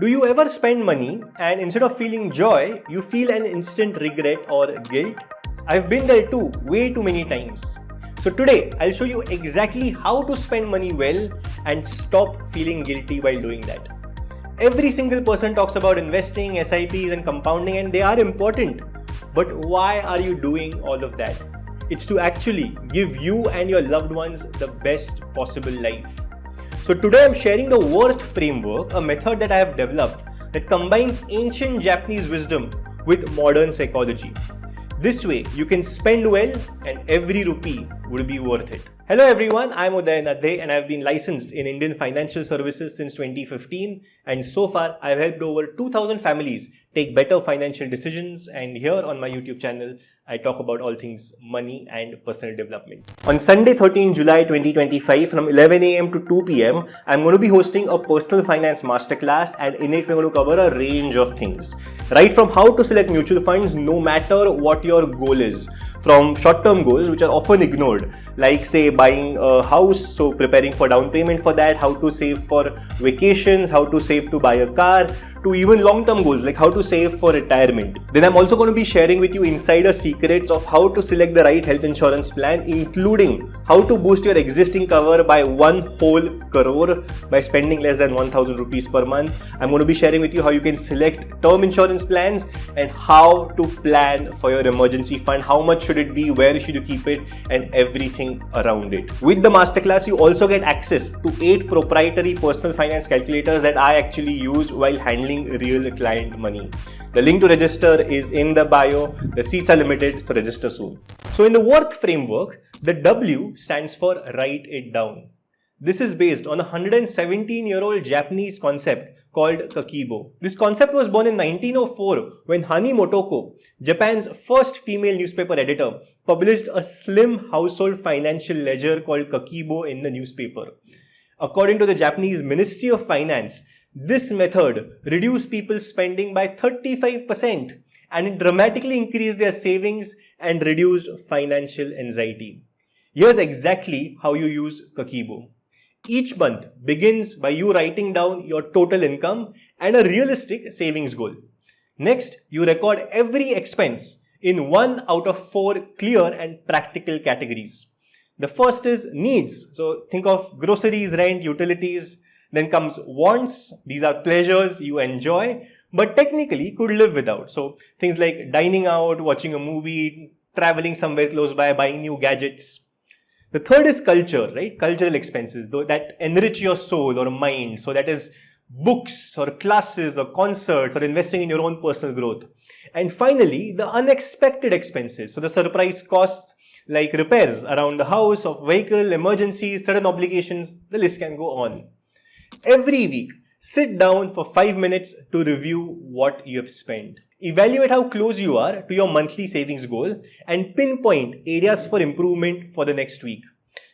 Do you ever spend money and instead of feeling joy, you feel an instant regret or guilt? I've been there too, way too many times. So today, I'll show you exactly how to spend money well and stop feeling guilty while doing that. Every single person talks about investing, SIPs and compounding, and they are important. But why are you doing all of that? It's to actually give you and your loved ones the best possible life. So today I'm sharing the worth framework, a method that I have developed that combines ancient Japanese wisdom with modern psychology. This way you can spend well and every rupee would be worth it. Hello everyone, I'm Udayan Adhye and I've been licensed in Indian financial services since 2015, and so far I've helped over 2000 families take better financial decisions, and here on my YouTube channel I talk about all things money and personal development. On Sunday 13 July 2025 from 11 AM to 2 PM, I'm going to be hosting a personal finance masterclass, and in it we're going to cover a range of things. Right from how to select mutual funds no matter what your goal is, from short-term goals which are often ignored, like say buying a house, so preparing for down payment for that, how to save for vacations, how to save to buy a car, to even long-term goals like how to save for retirement. Then I'm also going to be sharing with you insider secrets of how to select the right health insurance plan, including how to boost your existing cover by 1 whole crore by spending less than 1000 rupees per month. I'm going to be sharing with you how you can select term insurance plans and how to plan for your emergency fund, how much should it be, where should you keep it, and everything around it. With the masterclass, you also get access to 8 proprietary personal finance calculators that I actually use while handling real client money. The link to register is in the bio. The seats are limited, so register soon. So in the worth framework, the W stands for write it down. This is based on a 117-year-old Japanese concept called Kakeibo. This concept was born in 1904 when Hani Motoko, Japan's first female newspaper editor, published a slim household financial ledger called Kakeibo in the newspaper. According to the Japanese Ministry of Finance, this method reduced people's spending by 35% and it dramatically increased their savings and reduced financial anxiety. Here's exactly how you use Kakeibo. Each month begins by you writing down your total income and a realistic savings goal. Next, you record every expense in 1 out of 4 clear and practical categories. The first is needs. So think of groceries, rent, utilities. Then comes wants. These are pleasures you enjoy, but technically could live without. So things like dining out, watching a movie, traveling somewhere close by, buying new gadgets. The third is culture, right? Cultural expenses, though that enrich your soul or mind. So that is books or classes or concerts or investing in your own personal growth. And finally, the unexpected expenses. So the surprise costs like repairs around the house, of vehicle, emergencies, sudden obligations, the list can go on. Every week, sit down for 5 minutes to review what you have spent. Evaluate how close you are to your monthly savings goal and pinpoint areas for improvement for the next week.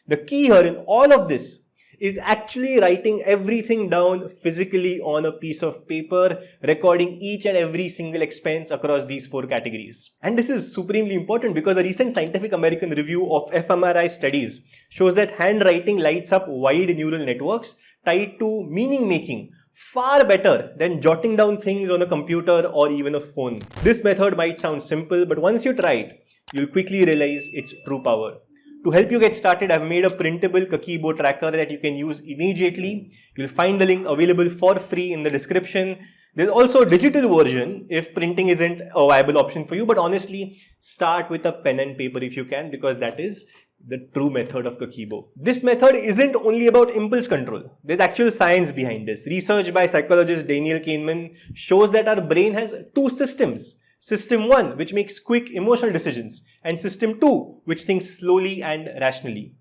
The key here in all of this is actually writing everything down physically on a piece of paper, recording each and every single expense across these 4 categories. And this is supremely important because a recent Scientific American review of fMRI studies shows that handwriting lights up wide neural networks tied to meaning making far better than jotting down things on a computer or even a phone. This method might sound simple, but once you try it, you'll quickly realize its true power. To help you get started, I've made a printable Kakeibo tracker that you can use immediately. You'll find the link available for free in the description. There's also a digital version if printing isn't a viable option for you, but honestly, start with a pen and paper if you can, because that is the true method of Kakeibo. This method isn't only about impulse control. There's actual science behind this. Research by psychologist Daniel Kahneman shows that our brain has 2 systems. System 1, which makes quick emotional decisions, and System 2, which thinks slowly and rationally.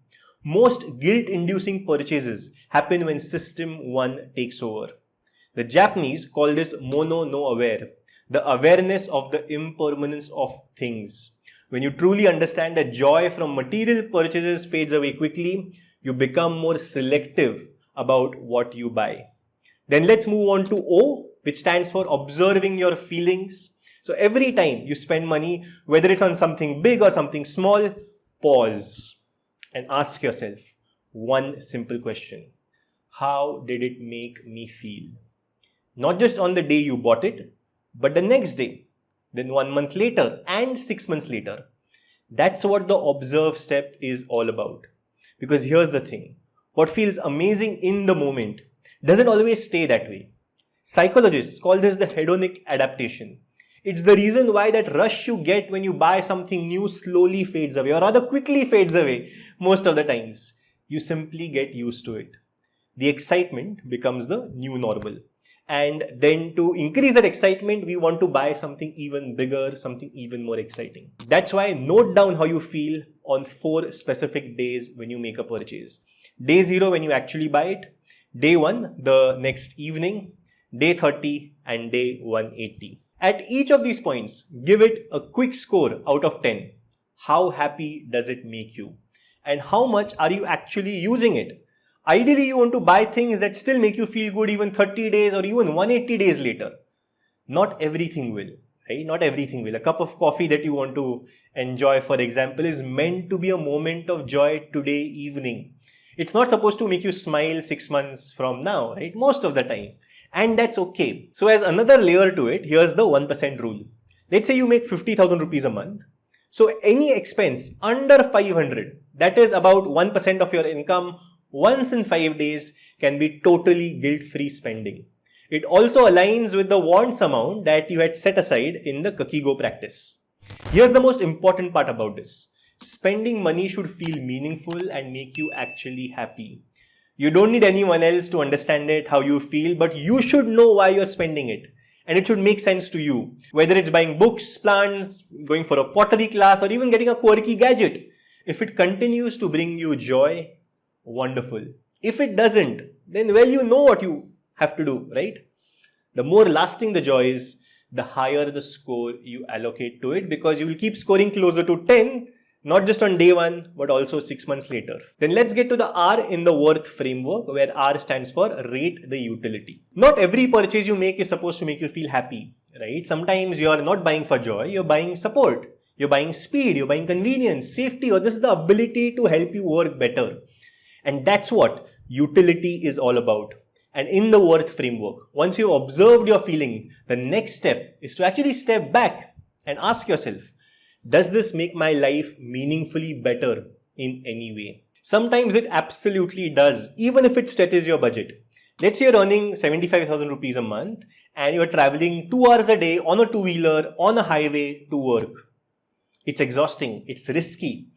Most guilt-inducing purchases happen when System 1 takes over. The Japanese call this mono no aware, the awareness of the impermanence of things. When you truly understand that joy from material purchases fades away quickly, you become more selective about what you buy. Then let's move on to O, which stands for observing your feelings. So every time you spend money, whether it's on something big or something small, pause and ask yourself one simple question. How did it make me feel? Not just on the day you bought it, but the next day, then 1 month later, and 6 months later. That's what the observe step is all about. Because here's the thing, what feels amazing in the moment doesn't always stay that way. Psychologists call this the hedonic adaptation. It's the reason why that rush you get when you buy something new slowly fades away, or rather quickly fades away most of the times. You simply get used to it. The excitement becomes the new normal. And then to increase that excitement, we want to buy something even bigger, something even more exciting. That's why note down how you feel on 4 specific days when you make a purchase. Day 0 when you actually buy it, day 1 the next evening, day 30 and day 180. At each of these points, give it a quick score out of 10. How happy does it make you? And how much are you actually using it? Ideally, you want to buy things that still make you feel good even 30 days or even 180 days later. Not everything will, right? Not everything will. A cup of coffee that you want to enjoy, for example, is meant to be a moment of joy today evening. It's not supposed to make you smile 6 months from now, right? Most of the time. And that's okay. So as another layer to it, here's the 1% rule. Let's say you make 50,000 rupees a month. So any expense under 500, that is about 1% of your income, once in 5 days can be totally guilt-free spending. It also aligns with the wants amount that you had set aside in the Kakeibo practice. Here's the most important part about this. Spending money should feel meaningful and make you actually happy. You don't need anyone else to understand it, how you feel, but you should know why you're spending it. And it should make sense to you. Whether it's buying books, plants, going for a pottery class, or even getting a quirky gadget. If it continues to bring you joy, wonderful. If it doesn't, then well, you know what you have to do, right? The more lasting the joy is, the higher the score you allocate to it, because you will keep scoring closer to 10, not just on day 1, but also 6 months later. Then let's get to the R in the worth framework, where R stands for rate the utility. Not every purchase you make is supposed to make you feel happy, right? Sometimes you are not buying for joy, you're buying support, you're buying speed, you're buying convenience, safety, or this is the ability to help you work better. And that's what utility is all about. And in the worth framework, once you've observed your feeling, the next step is to actually step back and ask yourself, does this make my life meaningfully better in any way? Sometimes it absolutely does, even if it stretches your budget. Let's say you're earning 75,000 rupees a month and you're traveling 2 hours a day on a two-wheeler on a highway to work. It's exhausting, it's risky,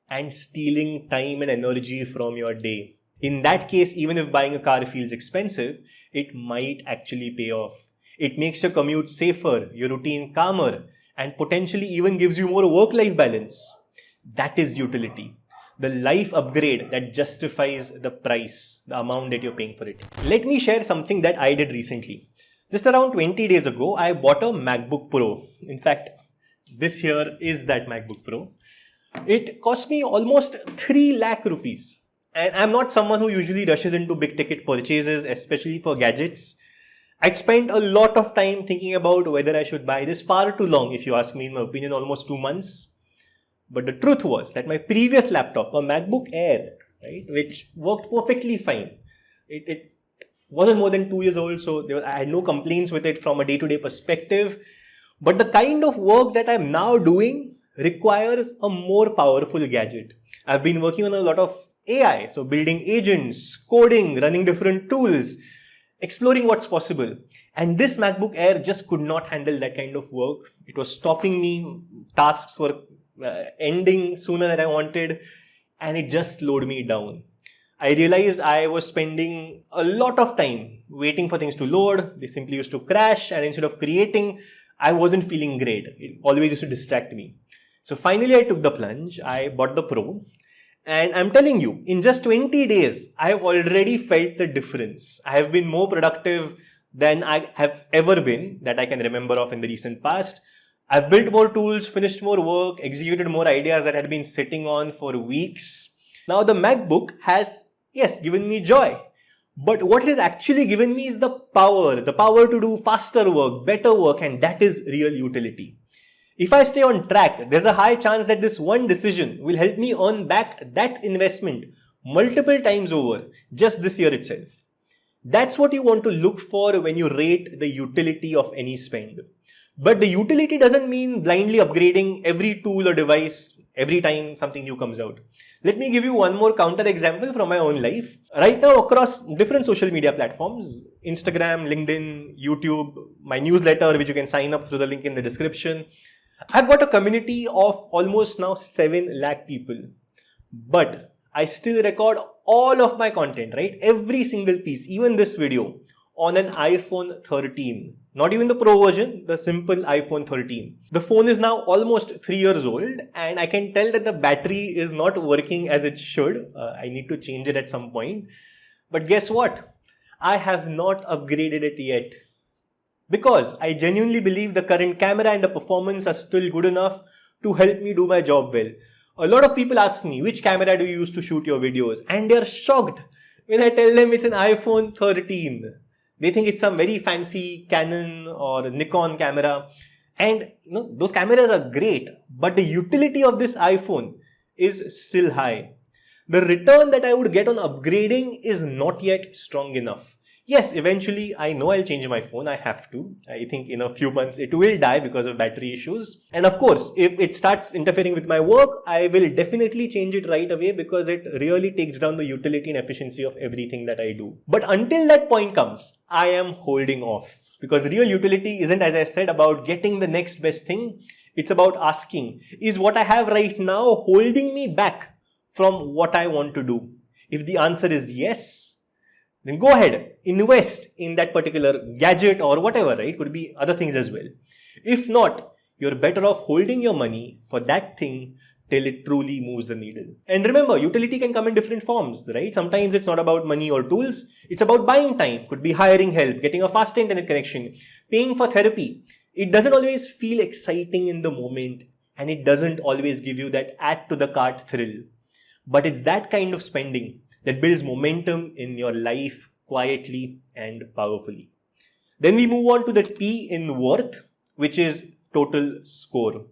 and stealing time and energy from your day. In that case, even if buying a car feels expensive, it might actually pay off. It makes your commute safer, your routine calmer, and potentially even gives you more work-life balance. That is utility. The life upgrade that justifies the price, the amount that you're paying for it. Let me share something that I did recently. Just around 20 days ago, I bought a MacBook Pro. In fact, this here is that MacBook Pro. It cost me almost 3 lakh rupees. And I'm not someone who usually rushes into big ticket purchases, especially for gadgets. I'd spent a lot of time thinking about whether I should buy this. Far too long, if you ask me, in my opinion, almost 2 months. But the truth was that my previous laptop, a MacBook Air, right, which worked perfectly fine. It wasn't more than 2 years old, so I had no complaints with it from a day-to-day perspective. But the kind of work that I'm now doing requires a more powerful gadget. I've been working on a lot of AI, so building agents, coding, running different tools, exploring what's possible. And this MacBook Air just could not handle that kind of work. It was stopping me, tasks were ending sooner than I wanted, and it just slowed me down. I realized I was spending a lot of time waiting for things to load. They simply used to crash, and instead of creating, I wasn't feeling great. It always used to distract me. So finally I took the plunge. I bought the Pro. And I'm telling you, in just 20 days, I've already felt the difference. I have been more productive than I have ever been that I can remember of in the recent past. I've built more tools, finished more work, executed more ideas that had been sitting on for weeks. Now the MacBook has, yes, given me joy. But what it has actually given me is the power to do faster work, better work, and that is real utility. If I stay on track, there's a high chance that this one decision will help me earn back that investment multiple times over just this year itself. That's what you want to look for when you rate the utility of any spend. But the utility doesn't mean blindly upgrading every tool or device every time something new comes out. Let me give you one more counter example from my own life. Right now, across different social media platforms, Instagram, LinkedIn, YouTube, my newsletter, which you can sign up through the link in the description, I've got a community of almost now 7 lakh people. But I still record all of my content, right? Every single piece, even this video, on an iPhone 13. Not even the Pro version, the simple iPhone 13. The phone is now almost 3 years old and I can tell that the battery is not working as it should. I need to change it at some point. But guess what? I have not upgraded it yet. Because I genuinely believe the current camera and the performance are still good enough to help me do my job well. A lot of people ask me, which camera do you use to shoot your videos? And they're shocked when I tell them it's an iPhone 13. They think it's some very fancy Canon or Nikon camera. And those cameras are great, but the utility of this iPhone is still high. The return that I would get on upgrading is not yet strong enough. Yes, eventually I know I'll change my phone. I have to. I think in a few months it will die because of battery issues. And of course, if it starts interfering with my work, I will definitely change it right away because it really takes down the utility and efficiency of everything that I do. But until that point comes, I am holding off. Because real utility isn't, as I said, about getting the next best thing. It's about asking, is what I have right now holding me back from what I want to do? If the answer is yes, then go ahead, invest in that particular gadget or whatever, right? Could be other things as well. If not, you're better off holding your money for that thing till it truly moves the needle. And remember, utility can come in different forms, right? Sometimes it's not about money or tools. It's about buying time. Could be hiring help, getting a fast internet connection, paying for therapy. It doesn't always feel exciting in the moment and it doesn't always give you that add to the cart thrill. But it's that kind of spending that builds momentum in your life quietly and powerfully. Then we move on to the T in worth, which is total score.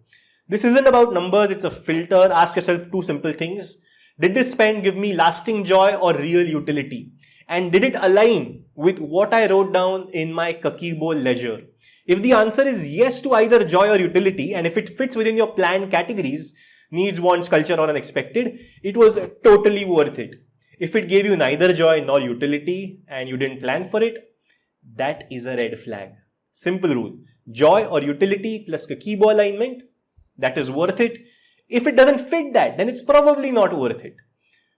This isn't about numbers, it's a filter. Ask yourself 2 simple things. Did this spend give me lasting joy or real utility? And did it align with what I wrote down in my Kakeibo ledger? If the answer is yes to either joy or utility, and if it fits within your planned categories, needs, wants, culture, or unexpected, it was totally worth it. If it gave you neither joy nor utility and you didn't plan for it, that is a red flag. Simple rule. Joy or utility plus Kakeibo alignment, that is worth it. If it doesn't fit that, then it's probably not worth it.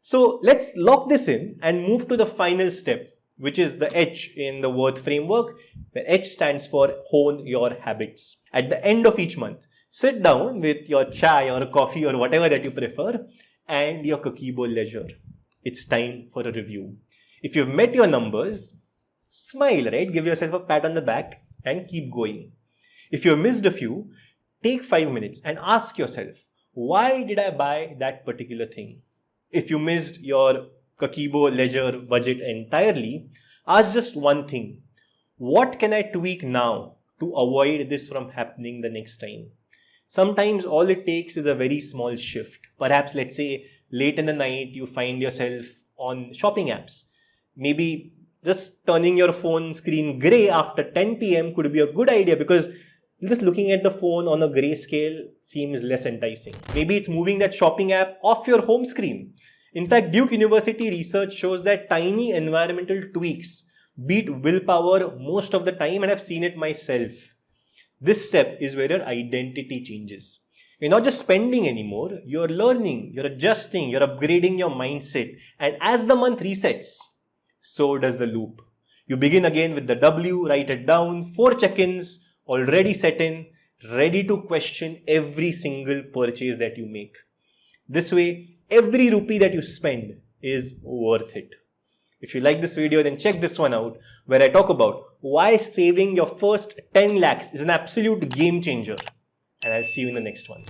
So let's lock this in and move to the final step, which is the H in the worth framework, where H stands for hone your habits. At the end of each month, sit down with your chai or coffee or whatever that you prefer and your Kakeibo ledger. It's time for a review. If you've met your numbers, smile, right? Give yourself a pat on the back and keep going. If you've missed a few, take 5 minutes and ask yourself, why did I buy that particular thing? If you missed your Kakeibo ledger budget entirely, ask just one thing. What can I tweak now to avoid this from happening the next time? Sometimes all it takes is a very small shift. Perhaps, let's say, late in the night, you find yourself on shopping apps. Maybe just turning your phone screen gray after 10 p.m. could be a good idea because just looking at the phone on a grayscale seems less enticing. Maybe it's moving that shopping app off your home screen. In fact, Duke University research shows that tiny environmental tweaks beat willpower most of the time, and I've seen it myself. This step is where your identity changes. You're not just spending anymore, you're learning, you're adjusting, you're upgrading your mindset. And as the month resets, so does the loop. You begin again with the W, write it down, 4 check-ins, already set in, ready to question every single purchase that you make. This way, every rupee that you spend is worth it. If you like this video, then check this one out, where I talk about why saving your first 10 lakhs is an absolute game changer. And I'll see you in the next one.